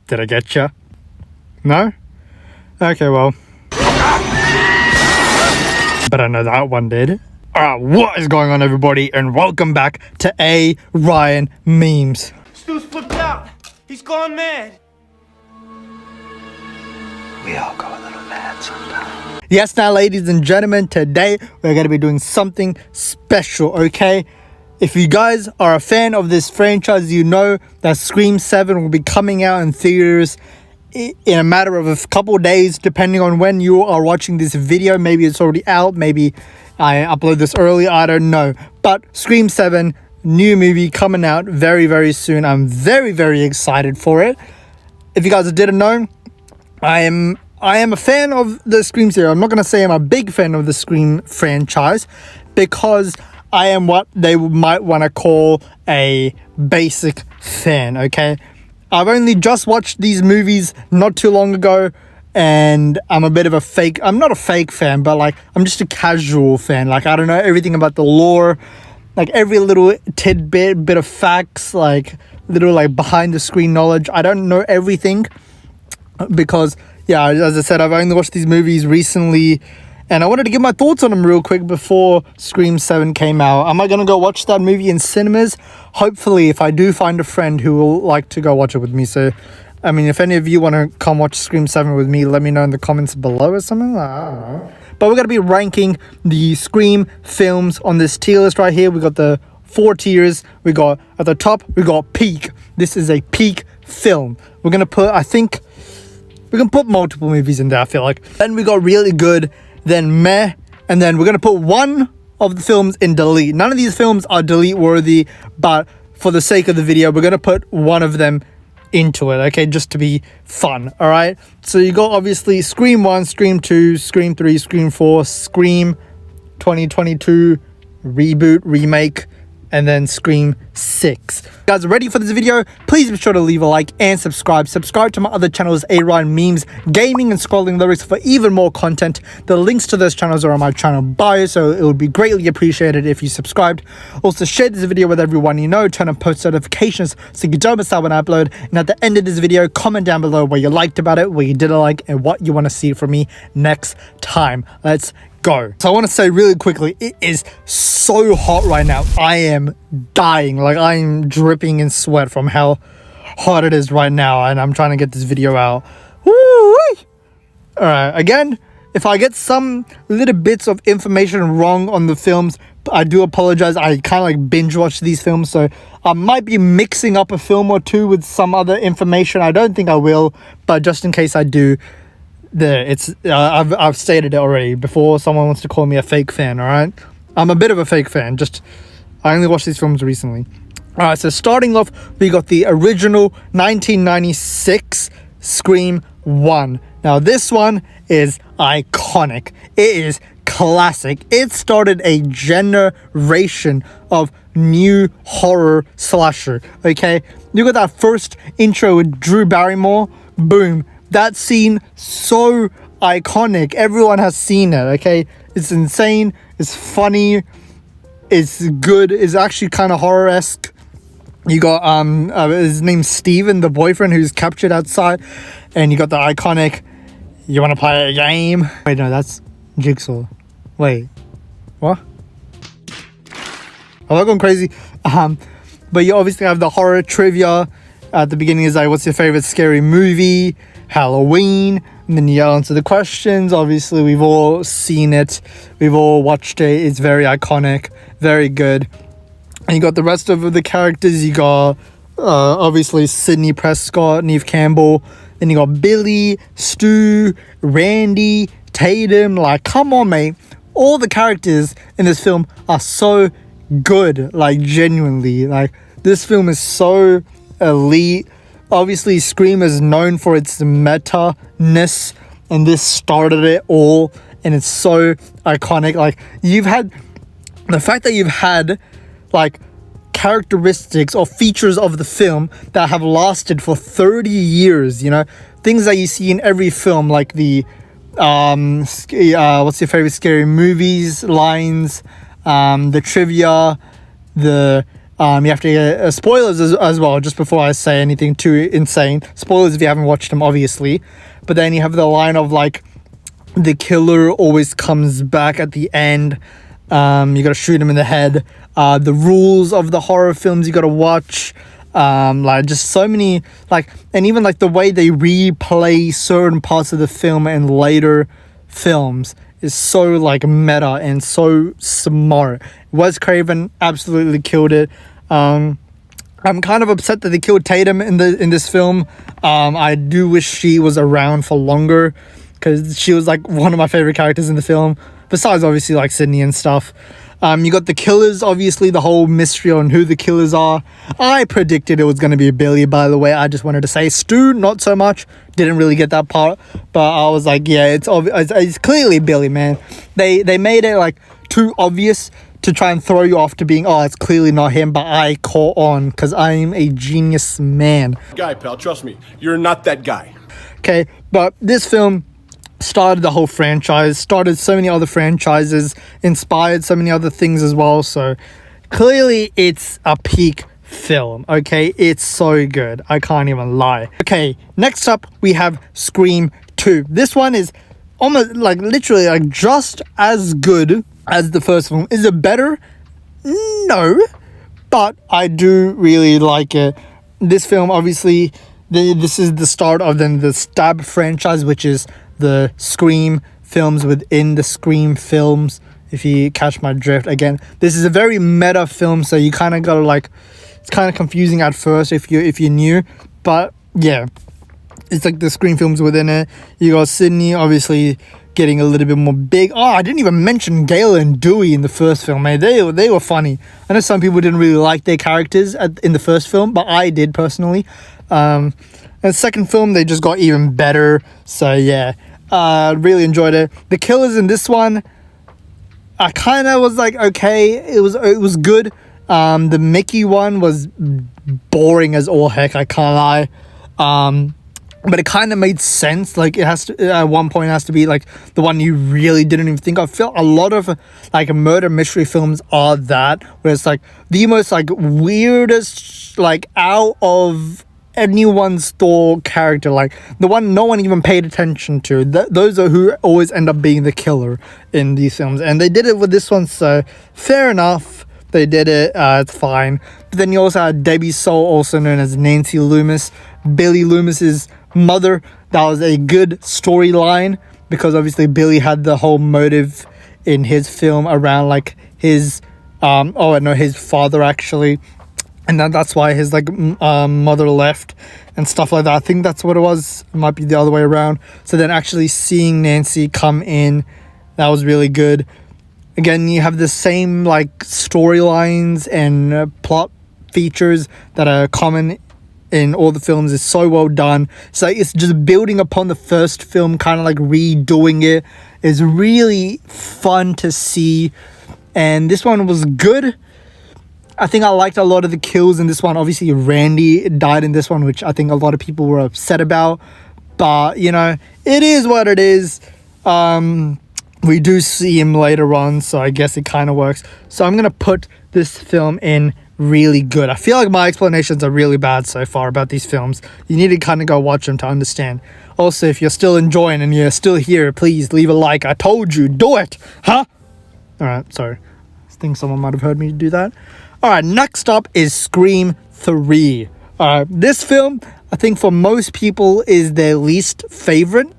Did I get you? No? Okay, well. But I know that one did. Alright, what is going on, everybody? And welcome back to A. Ryan Memes. Stu's flipped out. He's gone mad. We all go a little mad sometimes. Yes, now, ladies and gentlemen, today we're going to be doing something special, okay? If you guys are a fan of this franchise, you know that Scream 7 will be coming out in theaters in a matter of a couple of days, depending on when you are watching this video. Maybe it's already out, maybe I upload this early, I don't know. But Scream 7, new movie coming out very, very soon. I'm very, very excited for it. If you guys didn't know, I am a fan of the Scream series. I'm not going to say I'm a big fan of the Scream franchise, because I am what they might want to call a basic fan, okay? I've only just watched these movies not too long ago, and I'm a bit of a fake... I'm not a fake fan, but, like, I'm just a casual fan. Like, I don't know everything about the lore, like, every little tidbit, bit of facts, like, little, like, behind-the-screen knowledge. I don't know everything, because, yeah, as I said, I've only watched these movies recently, and I wanted to give my thoughts on them real quick before Scream 7 came out. Am I going to go watch that movie in cinemas? Hopefully, if I do find a friend who will like to go watch it with me. So, I mean, if any of you want to come watch Scream 7 with me, let me know in the comments below or something. I don't know. But we're going to be ranking the Scream films on this tier list right here. We got the 4 tiers. We got, at the top, we got peak. This is a peak film. We're going to put, I think, we can put multiple movies in there, I feel like. Then we got really good, then meh, and then we're going to put one of the films in delete. None of these films are delete worthy, but for the sake of the video, we're going to put one of them into it, okay, just to be fun, all right? So you got, obviously, Scream 1, Scream 2, Scream 3, Scream 4, Scream 2022, reboot, remake, and then Scream 6. If you guys are ready for this video, please be sure to leave a like and subscribe. Subscribe to my other channels, A. Ryan Memes, Gaming and Scrolling Lyrics, for even more content. The links to those channels are on my channel bio, so it would be greatly appreciated if you subscribed. Also, share this video with everyone you know, turn on post notifications so you don't miss out when I upload. And at the end of this video, comment down below what you liked about it, what you didn't like, and what you want to see from me next time. Let's go. So I want to say really quickly, it is so hot right now. I am dying. Like, I'm dripping in sweat from how hot it is right now, and I'm trying to get this video out. Woo-wee! Alright, again, if I get some little bits of information wrong on the films, I do apologize. I kind of like binge watch these films, so I might be mixing up a film or two with some other information. I don't think I will, but just in case I do, there, it's I've stated it already before someone wants to call me a fake fan. All right, I'm a bit of a fake fan, just I only watched these films recently. All right, so starting off, we got the original 1996 Scream 1. Now this one is iconic. It is classic. It started a generation of new horror slasher. Okay, you got that first intro with Drew Barrymore. Boom. That scene, so iconic. Everyone has seen it, okay? It's insane. It's funny. It's good. It's actually kind of horror-esque. You got, his name's Steven, the boyfriend who's captured outside. And you got the iconic, you want to play a game? Wait, no, that's Jigsaw. Wait, what? Am I going crazy? But you obviously have the horror trivia. At the beginning is like, what's your favorite scary movie? Halloween. And then you answer the questions. Obviously, we've all seen it. We've all watched it. It's very iconic. Very good. And you got the rest of the characters. You got, obviously, Sidney Prescott, Neve Campbell. Then you got Billy, Stu, Randy, Tatum. Like, come on, mate. All the characters in this film are so good. Like, genuinely. Like, this film is so elite. Obviously, Scream is known for its meta-ness, and this started it all, and it's so iconic. Like, you've had the fact that you've had like characteristics or features of the film that have lasted for 30 years, you know, things that you see in every film, like the what's your favorite scary movies lines, the trivia, the You have to get spoilers as well, just before I say anything too insane. Spoilers if you haven't watched them, obviously. But then you have the line of like, the killer always comes back at the end. You gotta shoot him in the head. The rules of the horror films you gotta watch. Like just so many, like, and even like the way they replay certain parts of the film and later films is so like meta and so smart. Wes Craven absolutely killed it. I'm kind of upset that they killed Tatum in this film. I do wish she was around for longer, because she was like one of my favorite characters in the film, besides obviously like Sydney and stuff. You got the killers, obviously the whole mystery on who the killers are. I predicted it was going to be Billy, by the way. I just wanted to say Stu, not so much. Didn't really get that part, but I was like, yeah, it's clearly Billy, man. They made it like too obvious to try and throw you off to being, oh, it's clearly not him, but I caught on because I'm a genius man. Guy, pal, trust me, you're not that guy. Okay, but this film started the whole franchise, started so many other franchises, inspired so many other things as well. So clearly it's a peak film. Okay, it's so good, I can't even lie. Okay, next up we have Scream 2. This one is almost like literally like just as good as the first film. Is it better? No, but I do really like it. This film, obviously, this is the start of the Stab franchise, which is the Scream films within the Scream films, if you catch my drift. Again, this is a very meta film, so you kind of gotta like, it's kind of confusing at first if you're new, but yeah, it's like the Scream films within it. You got Sydney obviously getting a little bit more big. Oh, I didn't even mention Gail and Dewey in the first film, man. They were funny. I know some people didn't really like their characters in the first film, but I did personally. And the second film, they just got even better. So yeah, really enjoyed it. The killers in this one, I kind of was like, okay, it was good. The Mickey one was boring as all heck, I can't lie. But it kind of made sense. Like, it has to, at one point, it has to be like the one you really didn't even think of. I feel a lot of like murder mystery films are that, where it's like the most like weirdest, like out of anyone's thought character, like the one no one even paid attention to. Those are who always end up being the killer in these films, and they did it with this one, so fair enough, they did it. It's fine. But then you also had Debbie Soul, also known as Nancy Loomis, Billy Loomis's mother. That was a good storyline, because obviously Billy had the whole motive in his film around like his his father actually, and that's why his like mother left and stuff like that. I think that's what it was. It might be the other way around. So then actually seeing Nancy come in, that was really good. Again, you have the same like storylines and plot features that are common in all the films. Is so well done. So it's just building upon the first film, kind of like redoing it. Is really fun to see, and this one was good. I think I liked a lot of the kills in this one. Obviously, Randy died in this one, which I think a lot of people were upset about. But, you know, it is what it is. We do see him later on, so I guess it kind of works. So I'm going to put this film in really good. I feel like my explanations are really bad so far about these films. You need to kind of go watch them to understand. Also, if you're still enjoying and you're still here, please leave a like. I told you, do it. Huh? Alright, sorry. I think someone might have heard me do that. Alright, next up is Scream 3. This film, I think for most people, is their least favorite.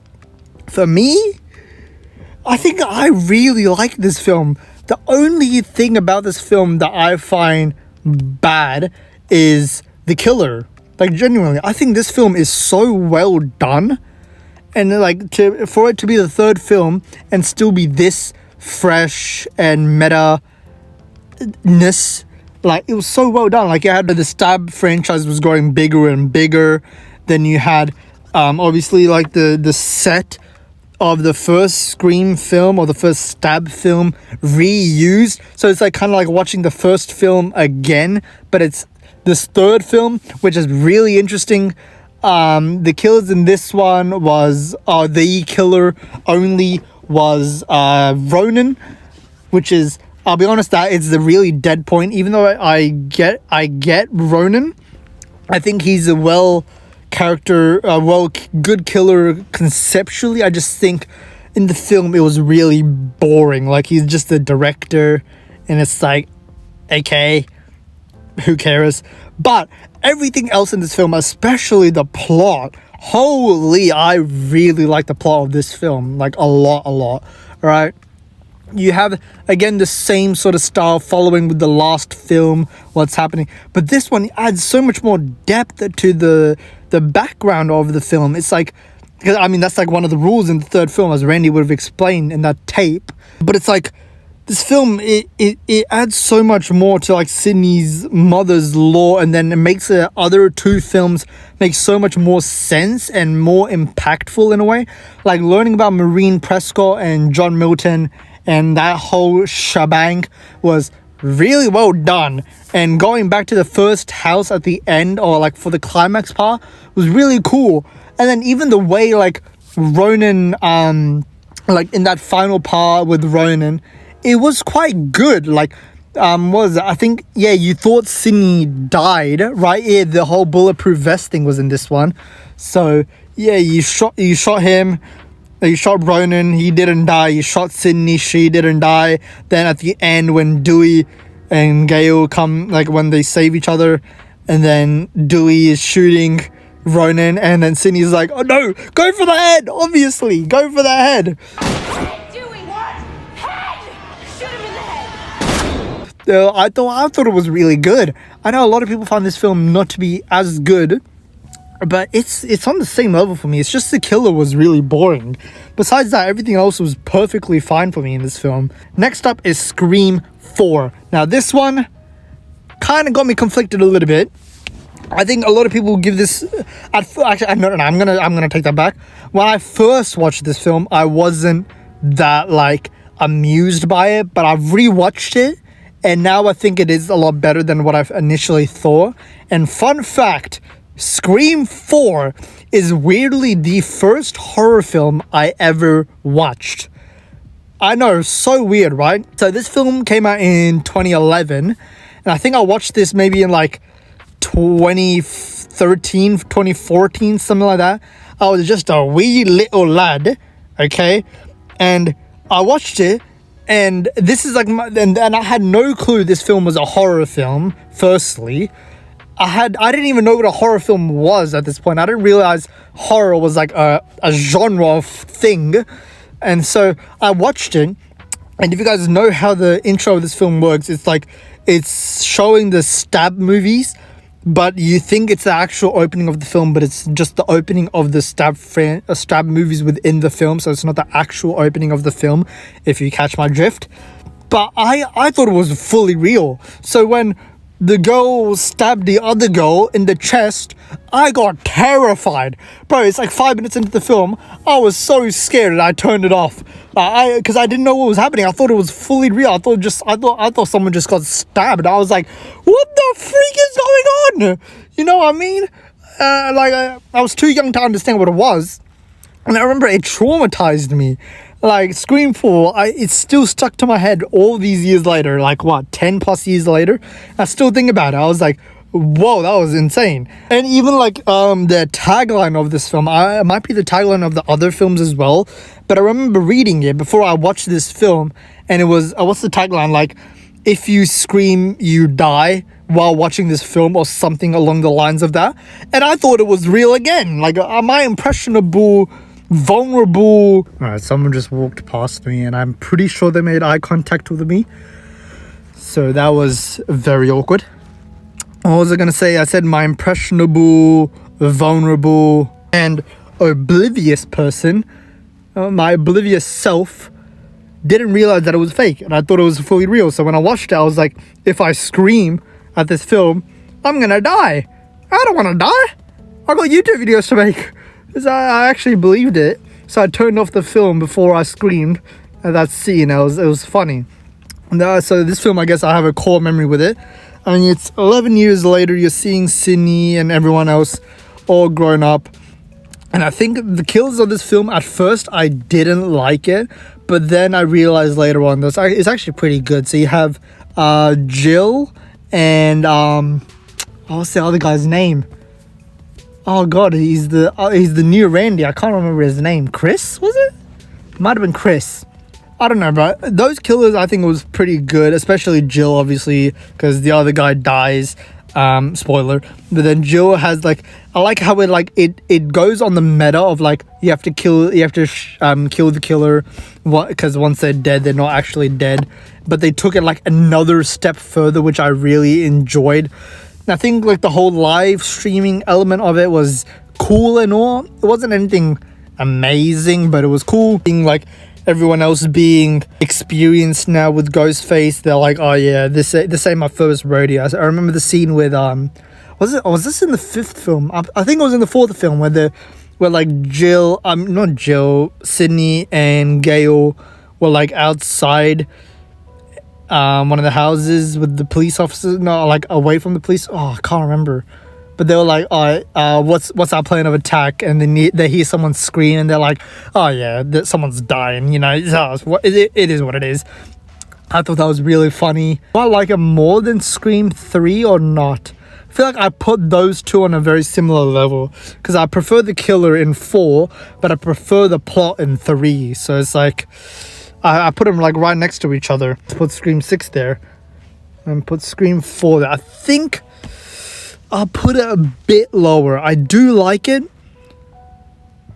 For me, I think I really like this film. The only thing about this film that I find bad is the killer. Like, genuinely, I think this film is so well done, and like for it to be the third film and still be this fresh and meta-ness, like, it was so well done. Like, you had the Stab franchise was growing bigger and bigger. Then you had obviously like the set of the first Scream film or the first Stab film reused. So it's like kind of like watching the first film again, but it's this third film, which is really interesting. The killers in this one was the killer only was Ronan, which is I'll be honest, that it's the really dead point. Even though I get Ronan, I think he's a good killer conceptually. I just think in the film it was really boring. Like, he's just a director, and it's like, okay, who cares? But everything else in this film, especially the plot, holy, I really like the plot of this film, like a lot, right? You have, again, the same sort of style following with the last film, what's happening. But this one adds so much more depth to the background of the film. It's like, because I mean, that's like one of the rules in the third film, as Randy would have explained in that tape. But it's like, this film, it adds so much more to like Sydney's mother's lore, and then it makes the other two films make so much more sense and more impactful in a way. Like learning about Maureen Prescott and John Milton and that whole shebang was really well done. And going back to the first house at the end, or like for the climax part, was really cool. And then even the way like Ronan, like in that final part with Ronan, it was quite good. Like, I think, yeah, you thought Sydney died, right? Yeah, the whole bulletproof vest thing was in this one. So, yeah, you shot him, you shot Ronan, he didn't die. You shot Sydney, she didn't die. Then at the end, when Dewey and Gale come, like when they save each other, and then Dewey is shooting Ronan, and then Sydney's like, oh no, go for the head, obviously, go for the head. I thought it was really good. I know a lot of people found this film not to be as good, but it's on the same level for me. It's just the killer was really boring. Besides that, everything else was perfectly fine for me in this film. Next up is Scream 4. Now this one kind of got me conflicted a little bit. I think a lot of people give this actually no, I'm gonna take that back. When I first watched this film, I wasn't that like amused by it, but I've rewatched it, and now I think it is a lot better than what I've initially thought. And fun fact, Scream 4 is weirdly the first horror film I ever watched. I know, so weird, right? So this film came out in 2011, and I think I watched this maybe in like 2013, 2014, something like that. I was just a wee little lad, okay? And I watched it, and this is like and I had no clue this film was a horror film. Firstly, I didn't even know what a horror film was at this point. I didn't realize horror was like a genre of thing. And so I watched it, and if you guys know how the intro of this film works, it's like it's showing the Stab movies, but you think it's the actual opening of the film, but it's just the opening of the Stab movies within the film, so it's not the actual opening of the film, if you catch my drift. But I thought it was fully real. So when the girl stabbed the other girl in the chest, I got terrified. Bro, it's like 5 minutes into the film, I was so scared and I turned it off. Because I didn't know what was happening. I thought it was fully real. I thought someone just got stabbed. I was like, what the freak is going on? You know what I mean? I was too young to understand what it was. And I remember it traumatized me. Like, Scream 4, it's still stuck to my head all these years later. Like, what, 10 plus years later? I still think about it. I was like, whoa, that was insane. And even like the tagline of this film, it might be the tagline of the other films as well, but I remember reading it before I watched this film, and it was, what's the tagline? Like, if you scream, you die while watching this film, or something along the lines of that. And I thought it was real again. Like, am I impressionable, vulnerable? Alright, someone just walked past me, and I'm pretty sure they made eye contact with me. So that was very awkward. What was I going to say? I said my impressionable, vulnerable, and oblivious person, my oblivious self, didn't realize that it was fake, and I thought it was fully real. So when I watched it, I was like, if I scream at this film, I'm going to die. I don't want to die. I got YouTube videos to make. Because I actually believed it. So I turned off the film before I screamed at that scene. It was funny. And, so this film, I guess I have a core memory with it. I mean, it's 11 years later, you're seeing Sydney and everyone else all grown up. And I think the kills of this film, at first, I didn't like it. But then I realized later on that it's actually pretty good. So you have Jill and what's the other guy's name? Oh god, he's the new Randy. I can't remember his name. Chris, was it? Might have been Chris. I don't know, but those killers I think was pretty good, especially Jill, obviously, because the other guy dies. Spoiler. But then Jill has like, I like how it goes on the meta of like you have to kill the killer, because once they're dead, they're not actually dead. But they took it like another step further, which I really enjoyed. And I think like the whole live streaming element of it was cool and all. It wasn't anything amazing, but it was cool. Being like everyone else being experienced now with Ghostface, they're like, oh yeah, this ain't my first rodeo. I remember the scene with was this in the 5th film? I think it was in the 4th film where like Jill, not Jill, Sydney and Gail were like outside one of the houses with the police officers, no, like away from the police. Oh, I can't remember. But they were like, what's our plan of attack? And then they hear someone scream and they're like, oh yeah, someone's dying, you know. It is what it is. I thought that was really funny. Do I like it more than Scream 3 or not? I feel like I put those two on a very similar level, because I prefer the killer in 4, but I prefer the plot in 3. So it's like, I put them like right next to each other. Put Scream 6 there and put Scream 4 there. I think I'll put it a bit lower. I do like it,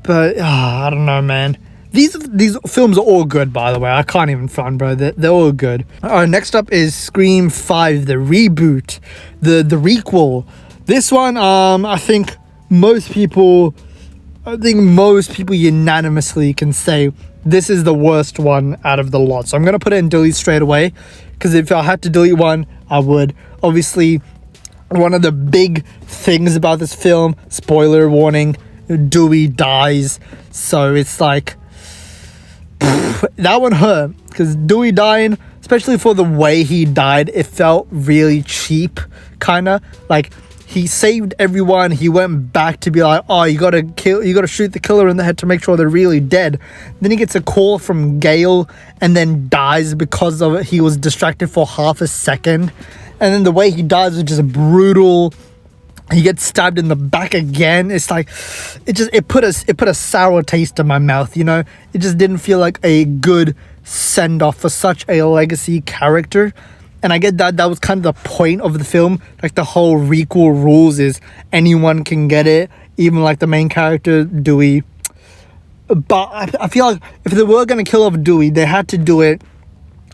but I don't know, man. These films are all good, by the way. I can't even front, bro. They're all good. Alright, next up is Scream 5, the reboot, the requel. This one, I think most people unanimously can say this is the worst one out of the lot. So I'm gonna put it in delete straight away, because if I had to delete one, I would. Obviously, one of the big things about this film, spoiler warning, Dewey dies. So it's like, that one hurt, because Dewey dying, especially for the way he died, it felt really cheap, kind of. Like, he saved everyone, he went back to be like, oh, you gotta shoot the killer in the head to make sure they're really dead. Then he gets a call from Gail and then dies because of it. He was distracted for half a second. And then the way he dies is just brutal. He gets stabbed in the back again. It's like, it put a sour taste in my mouth, you know? It just didn't feel like a good send-off for such a legacy character. And I get that was kind of the point of the film. Like, the whole requel rules is anyone can get it, even like the main character, Dewey. But I feel like if they were going to kill off Dewey, they had to do it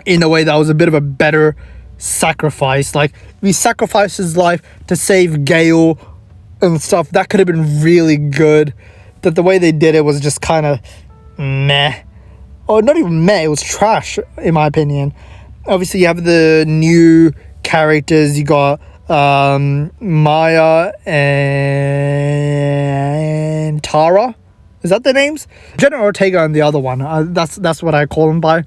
in a way that was a bit of a better sacrifice. Like, if he sacrificed his life to save Gail and stuff, that could have been really good. But the way they did it was just kind of meh. Or not even meh, it was trash, in my opinion. Obviously, you have the new characters. You got Maya and Tara. Is that their names? Jenna Ortega and the other one. That's what I call them by.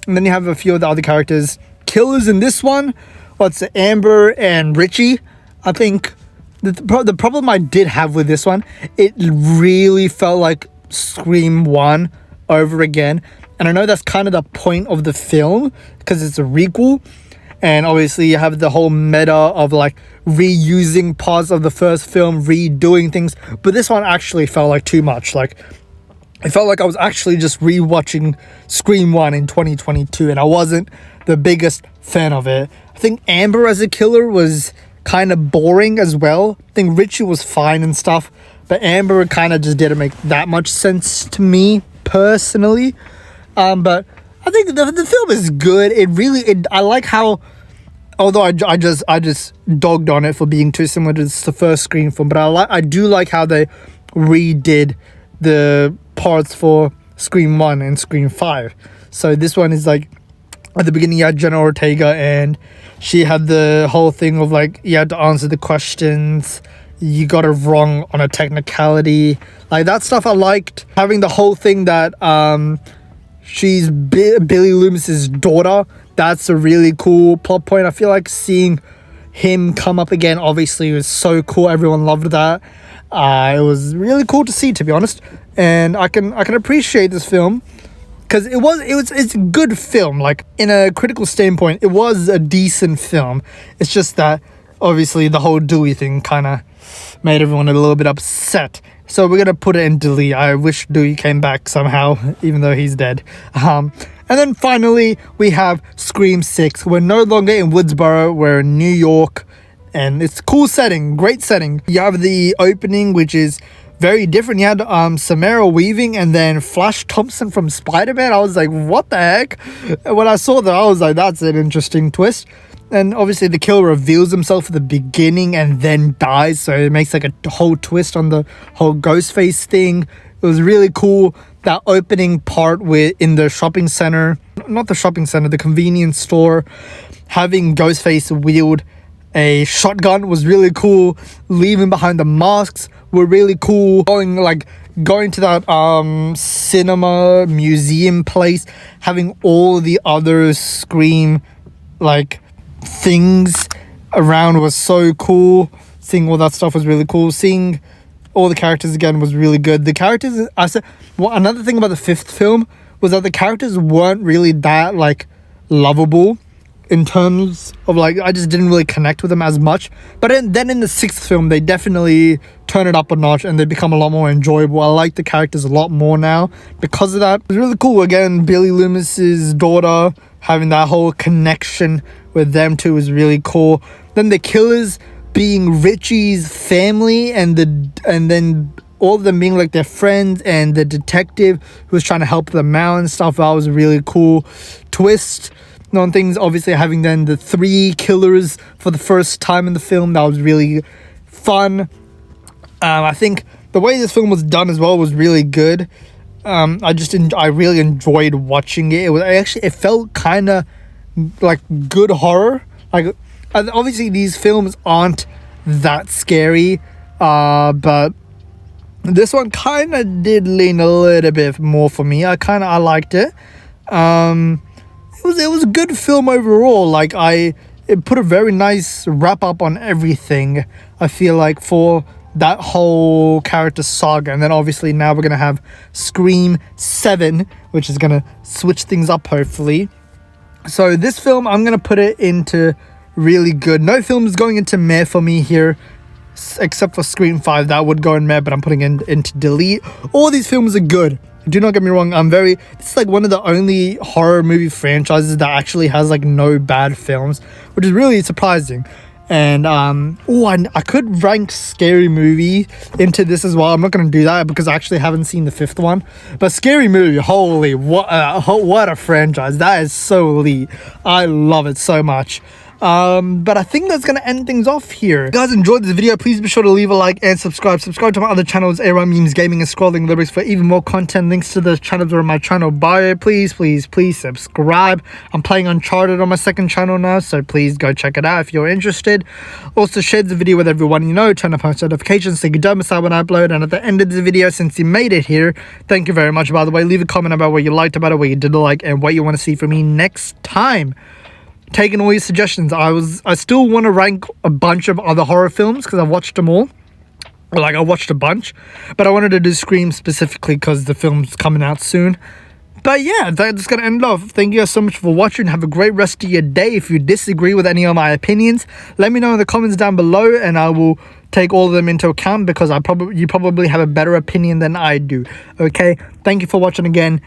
And then you have a few of the other characters. Killers in this one. What's it? Amber and Richie. I think the problem I did have with this one, it really felt like Scream 1 over again. And I know that's kind of the point of the film, because it's a requel. And obviously you have the whole meta of like reusing parts of the first film, redoing things. But this one actually felt like too much. Like, it felt like I was actually just rewatching Scream 1 in 2022, and I wasn't the biggest fan of it. I think Amber as a killer was kind of boring as well. I think Richie was fine and stuff, but Amber kind of just didn't make that much sense to me personally. But I think the film is good. I like how, although I just dogged on it for being too similar to the first Scream film, but I do like how they redid the parts for Scream 1 and Scream 5. So this one is like, at the beginning you had Jenna Ortega, and she had the whole thing of like, you had to answer the questions, you got it wrong on a technicality. Like, that stuff I liked. Having the whole thing that she's Billy Loomis's daughter, that's a really cool plot point. I feel like seeing him come up again obviously was so cool. Everyone loved that. It was really cool to see, to be honest. And I can appreciate this film. because it's a good film. Like, in a critical standpoint, it was a decent film. It's just that obviously the whole Dewey thing kind of made everyone a little bit upset. So we're gonna put it in delete. I wish Dewey came back somehow, even though he's dead. And then finally we have Scream 6. We're no longer in Woodsboro. We're in New York, and it's a cool setting, great setting. You have the opening, which is very different. You had Samara Weaving and then Flash Thompson from Spider-Man. I was like, what the heck? And when I saw that, I was like, that's an interesting twist. And obviously the killer reveals himself at the beginning and then dies, so it makes like a whole twist on the whole Ghostface thing. It was really cool. That opening part in the shopping center, not the shopping center, the convenience store, having Ghostface wield a shotgun was really cool. Leaving behind the masks were really cool. Going to that cinema museum place, having all the other Scream like things around was so cool. Seeing all that stuff was really cool. Seeing all the characters again was really good. The characters, another thing about the fifth film was that the characters weren't really that like lovable, in terms of like, I just didn't really connect with them as much. But then in the sixth film, they definitely turn it up a notch and they become a lot more enjoyable. I like the characters a lot more now because of that. It was really cool. Again, Billy Loomis's daughter, having that whole connection with them two was really cool. Then the killers being Richie's family, and then all of them being like their friends, and the detective who was trying to help them out and stuff. That was a really cool twist on things. Obviously having then the three killers for the first time in the film, that was really fun. I think the way this film was done as well was really good. I really enjoyed watching it. It felt kind of like good horror. Like, obviously these films aren't that scary, but this one kind of did lean a little bit more for me. I liked it. It was a good film overall. Like, it put a very nice wrap up on everything, I feel like, for that whole character saga. And then obviously now we're gonna have Scream 7, which is gonna switch things up hopefully. So this film, I'm gonna put it into really good. No film is going into meh for me here, except for Scream 5. That would go in meh, but I'm putting it into delete. All these films are good. Do not get me wrong. This is like one of the only horror movie franchises that actually has like no bad films, which is really surprising. And I could rank Scary Movie into this as well. I'm not going to do that because I actually haven't seen the fifth one. But Scary Movie, holy, what a franchise. That is so elite. I love it so much. But I think that's going to end things off here. If you guys enjoyed this video, please be sure to leave a like and subscribe. Subscribe to my other channels, ARON Memes Gaming and Scrolling Lyrics, for even more content. Links to the channels are in my channel bio. Please subscribe. I'm playing Uncharted on my second channel now, so please go check it out if you're interested. Also, share the video with everyone you know. Turn on post notifications so you don't miss out when I upload. And at the end of the video, since you made it here, thank you very much. By the way, leave a comment about what you liked about it, what you didn't like, and what you want to see from me next time. Taking all your suggestions. I still want to rank a bunch of other horror films because I've watched them all. I watched a bunch, but I wanted to do Scream specifically because the film's coming out soon. But yeah, that's gonna end off. Thank you guys so much for watching. Have a great rest of your day. If you disagree with any of my opinions, let me know in the comments down below, and I will take all of them into account because you probably have a better opinion than I do. Okay, thank you for watching again.